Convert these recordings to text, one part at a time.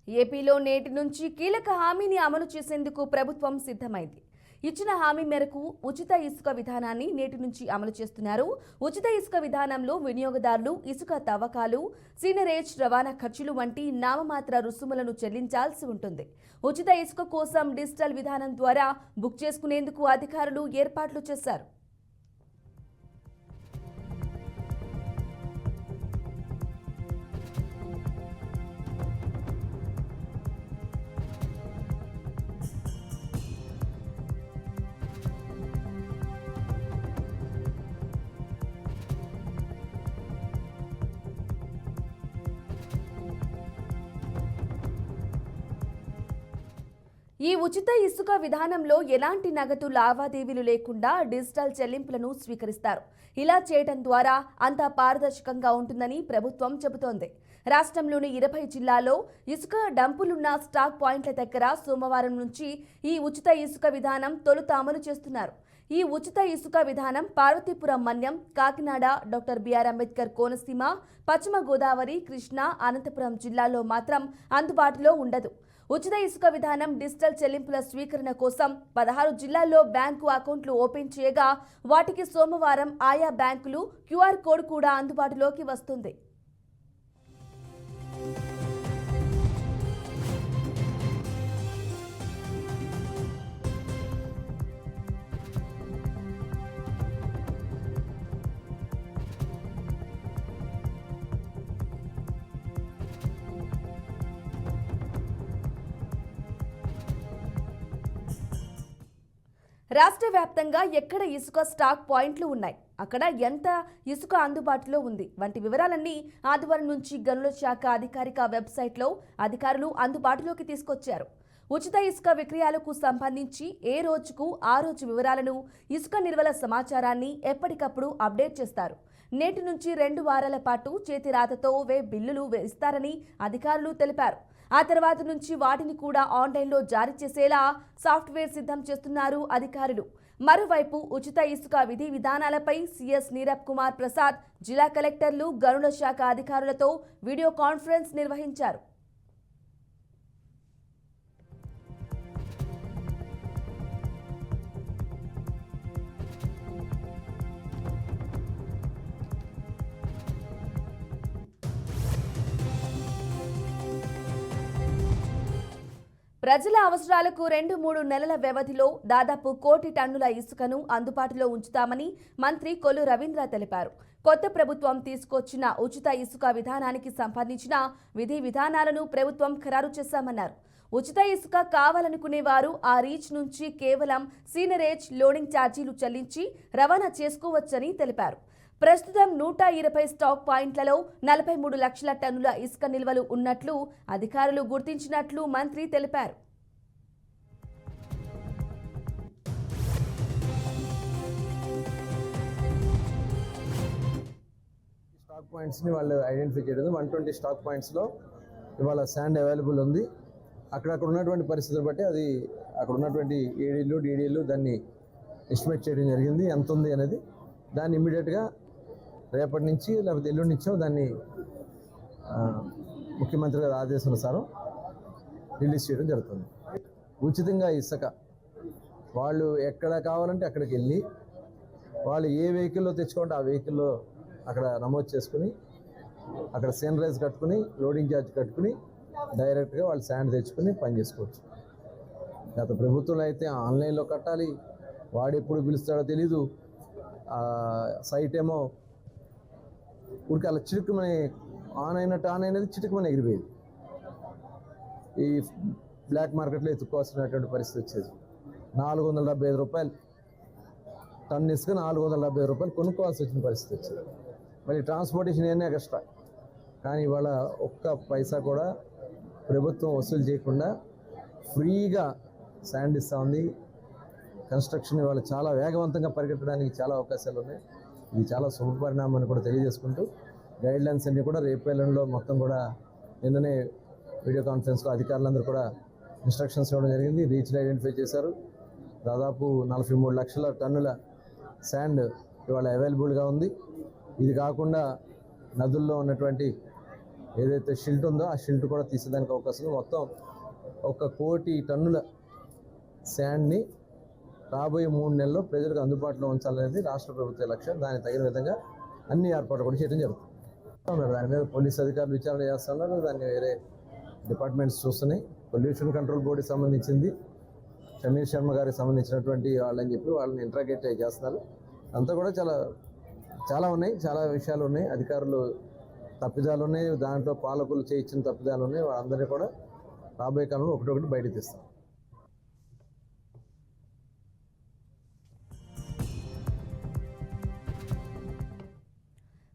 ఏపీలో నేటి నుంచి కీలక హామీని అమలు చేసేందుకు ప్రభుత్వం సిద్ధమైంది. ఇచ్చిన హామీ మేరకు ఉచిత ఇసుక విధానాన్ని నేటి నుంచి అమలు చేస్తున్నారు. ఉచిత ఇసుక విధానంలో వినియోగదారులు ఇసుక తవ్వకాలు, సీనరేజ్, రవాణా ఖర్చులు వంటి నామమాత్ర రుసుములను చెల్లించాల్సి ఉంటుంది. ఉచిత ఇసుక కోసం డిజిటల్ విధానం ద్వారా బుక్ చేసుకునేందుకు అధికారులు ఏర్పాట్లు చేశారు. ఈ ఉచిత ఇసుక విధానంలో ఎలాంటి నగదు లావాదేవీలు లేకుండా డిజిటల్ చెల్లింపులను స్వీకరిస్తారు. ఇలా చేయడం ద్వారా అంతా పారదర్శకంగా ఉంటుందని ప్రభుత్వం చెబుతోంది. రాష్ట్రంలోని 20 జిల్లాల్లో ఇసుక డంపులున్న స్టాక్ పాయింట్ల దగ్గర సోమవారం నుంచి ఈ ఉచిత ఇసుక విధానం తొలుత అమలు చేస్తున్నారు. ఈ ఉచిత ఇసుక విధానం పార్వతీపురం మన్యం, కాకినాడ, డాక్టర్ బిఆర్ అంబేద్కర్ కోనసీమ, పశ్చిమ గోదావరి, కృష్ణా, అనంతపురం జిల్లాల్లో మాత్రం అందుబాటులో ఉండదు. ఉచిత ఇసుక విధానం డిజిటల్ చెల్లింపుల స్వీకరణ కోసం 16 జిల్లాల్లో బ్యాంకు అకౌంట్లు ఓపెన్ చేయగా వాటికి సోమవారం ఆయా బ్యాంకులు QR కోడ్ కూడా అందుబాటులోకి వస్తుంది. రాష్ట్ర వ్యాప్తంగా ఎక్కడ ఇసుక స్టాక్ పాయింట్లు ఉన్నాయి, అక్కడ ఎంత ఇసుక అందుబాటులో ఉంది వంటి వివరాలన్నీ ఆదివారం నుంచి గనుల శాఖ అధికారిక వెబ్సైట్లో అధికారులు అందుబాటులోకి తీసుకొచ్చారు. ఉచిత ఇసుక విక్రయాలకు సంబంధించి ఏ రోజుకు ఆ రోజు వివరాలను, ఇసుక నిల్వల సమాచారాన్ని ఎప్పటికప్పుడు అప్డేట్ చేస్తారు. నేటి నుంచి 2 వారాల పాటు చేతిరాతతో బిల్లులు ఇస్తారని అధికారులు తెలిపారు. ఆ తర్వాత నుంచి వాటిని కూడా ఆన్లైన్లో జారీ చేసేలా సాఫ్ట్వేర్ సిద్ధం చేస్తున్నారు అధికారులు. మరోవైపు ఉచిత ఇసుక విధి విధానాలపై సీఎస్ నీరబ్ కుమార్ ప్రసాద్ జిల్లా కలెక్టర్లు, గనుల శాఖ అధికారులతో వీడియో కాన్ఫరెన్స్ నిర్వహించారు. ప్రజల అవసరాలకు 2-3 నెలల వ్యవధిలో దాదాపు 1 కోటి టన్నుల ఇసుకను అందుబాటులో ఉంచుతామని మంత్రి కొల్లు రవీంద్ర తెలిపారు. కొత్త ప్రభుత్వం తీసుకొచ్చిన ఉచిత ఇసుక విధానానికి సంబంధించిన విధి విధానాలను ప్రభుత్వం ఖరారు చేశామన్నారు. ఉచిత ఇసుక కావాలనుకునే వారు ఆ రీచ్ నుంచి కేవలం సీనరేజ్, లోడింగ్ ఛార్జీలు చెల్లించి రవాణా చేసుకోవచ్చని తెలిపారు. ప్రస్తుతం 120 స్టాక్ పాయింట్లలో 43 లక్షల టన్నుల ఇసుక నిల్వలు ఉన్నట్లు అధికారులు గుర్తించినట్లు మంత్రి తెలిపారు. స్టాక్ పాయింట్స్ని వాళ్ళు ఐడెంటిఫై చేయడం, 120 స్టాక్ పాయింట్స్లో ఇవాళ శాండ్ అవైలబుల్ ఉంది. అక్కడక్కడ ఉన్నటువంటి పరిస్థితులు బట్టి అది అక్కడ ఉన్నటువంటి ఏడీలు, డీడీలు దాన్ని ఎస్టిమేట్ చేయడం జరిగింది. ఎంత ఉంది అనేది దాన్ని ఇమ్మీడియట్గా రేపటి నుంచి లేకపోతే ఎల్లుండి నుంచో దాన్ని ముఖ్యమంత్రి గారి ఆదేశానుసారం రిలీజ్ చేయడం జరుగుతుంది. ఉచితంగా ఇసుక వాళ్ళు ఎక్కడ కావాలంటే అక్కడికి వెళ్ళి వాళ్ళు ఏ వెహికల్లో తెచ్చుకుంటే ఆ వెహికల్లో అక్కడ నమోదు చేసుకుని అక్కడ సీనరైజ్ కట్టుకుని లోడింగ్ ఛార్జ్ కట్టుకుని డైరెక్ట్గా వాళ్ళు శాండ్ తెచ్చుకుని పని చేసుకోవచ్చు. గత ప్రభుత్వంలో అయితే ఆన్లైన్లో కట్టాలి, వాడు ఎప్పుడు పిలుస్తాడో తెలీదు, సైట్ ఏమో ఊరికి అలా చిరుకుమని ఆన్ అయినది చిటుకుమని ఎగిరిపోయేది. ఈ బ్లాక్ మార్కెట్లో ఎత్తుకోవాల్సినటువంటి పరిస్థితి వచ్చేది. 475 రూపాయలు టన్ ఇసుక 470 రూపాయలు కొనుక్కోవాల్సి వచ్చిన పరిస్థితి వచ్చేది. మళ్ళీ ట్రాన్స్పోర్టేషన్ ఏమైనా ఎక్స్ట్రా. కానీ ఇవాళ ఒక్క పైసా కూడా ప్రభుత్వం వసూలు చేయకుండా ఫ్రీగా శాండ్ ఇస్తూ ఉంది. కన్స్ట్రక్షన్ ఇవాళ చాలా వేగవంతంగా పరిగెట్టడానికి చాలా అవకాశాలు ఉన్నాయి. ఇది చాలా శుభపరిణామం అని కూడా తెలియజేసుకుంటూ గైడ్లైన్స్ అన్నీ కూడా రేపు ఎల్లుండిలో మొత్తం కూడా నిన్ననే వీడియో కాన్ఫరెన్స్లో అధికారులందరూ కూడా ఇన్స్ట్రక్షన్స్ ఇవ్వడం జరిగింది. రీచ్లు ఐడెంటిఫై చేశారు. దాదాపు 43 లక్షల టన్నుల శాండ్ ఇవాళ అవైలబుల్గా ఉంది. ఇది కాకుండా నదుల్లో ఉన్నటువంటి ఏదైతే షిల్ట్ ఉందో ఆ షిల్ట్ కూడా తీసేదానికి అవకాశం ఉంది. మొత్తం 1 కోటి టన్నుల శాండ్ని రాబోయే 3 నెలల్లో ప్రజలకు అందుబాటులో ఉంచాలనేది రాష్ట్ర ప్రభుత్వ లక్ష్యం. దానికి తగిన విధంగా అన్ని ఏర్పాట్లు కూడా చేయడం జరుగుతుంది. దాని మీద పోలీస్ అధికారులు విచారణ చేస్తున్నారు. దాన్ని వేరే డిపార్ట్మెంట్స్ చూస్తున్నాయి. పొల్యూషన్ కంట్రోల్ బోర్డుకి సంబంధించింది, సమీర్ శర్మ గారికి సంబంధించినటువంటి వాళ్ళని చెప్పి వాళ్ళని ఇంట్రాగేట్ చేస్తున్నారు. అంతా కూడా చాలా ఉన్నాయి, చాలా విషయాలు ఉన్నాయి. అధికారులు తప్పిదాలు ఉన్నాయి, దాంట్లో పాలకులు చేయించిన తప్పిదాలు ఉన్నాయి. వాళ్ళందరినీ కూడా రాబోయే కాలంలో ఒకటొకటి బయటకు తీస్తాం.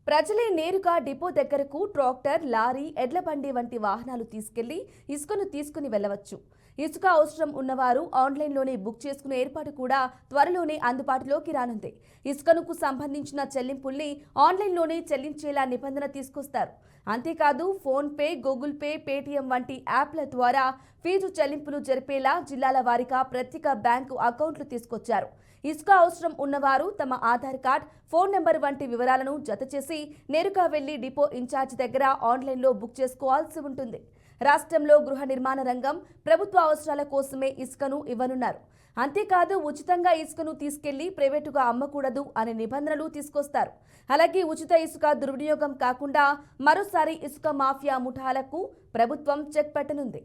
ప్రజలే నేరుగా డిపో దగ్గరకు ట్రాక్టర్, లారీ, ఎడ్ల బండి వంటి వాహనాలు తీసుకెళ్లి ఇసుకను తీసుకుని వెళ్లవచ్చు. ఇసుక అవసరం ఉన్నవారు ఆన్లైన్లోనే బుక్ చేసుకునే ఏర్పాటు కూడా త్వరలోనే అందుబాటులోకి రానుంది. ఇసుకనుకు సంబంధించిన చెల్లింపుల్ని ఆన్లైన్లోనే చెల్లించేలా నిబంధన తీసుకొస్తారు. అంతేకాదు ఫోన్పే, గూగుల్ పే, పేటీఎం వంటి యాప్ల ద్వారా ఫీజు చెల్లింపులు జరిపేలా జిల్లాల వారీగా ప్రత్యేక బ్యాంకు అకౌంట్లు తీసుకొచ్చారు. ఇసుక అవసరం ఉన్నవారు తమ ఆధార్ కార్డ్, ఫోన్ నెంబర్ వంటి వివరాలను జతచేసి నేరుగా వెళ్లి డిపో ఇన్ఛార్జ్ దగ్గర ఆన్లైన్లో బుక్ చేసుకోవాల్సి ఉంటుంది. రాష్ట్రంలో గృహ నిర్మాణ రంగం ప్రభుత్వ అవసరాల కోసమే ఇసుకను ఇవ్వనున్నారు. అంతేకాదు ఉచితంగా ఇసుకను తీసుకెళ్లి ప్రైవేటుగా అమ్మకూడదు అనే నిబంధనలు తీసుకొస్తారు. అలాగే ఉచిత ఇసుక దుర్వినియోగం కాకుండా మరోసారి ఇసుక మాఫియా ముఠాలకు ప్రభుత్వం చెక్ పెట్టనుంది.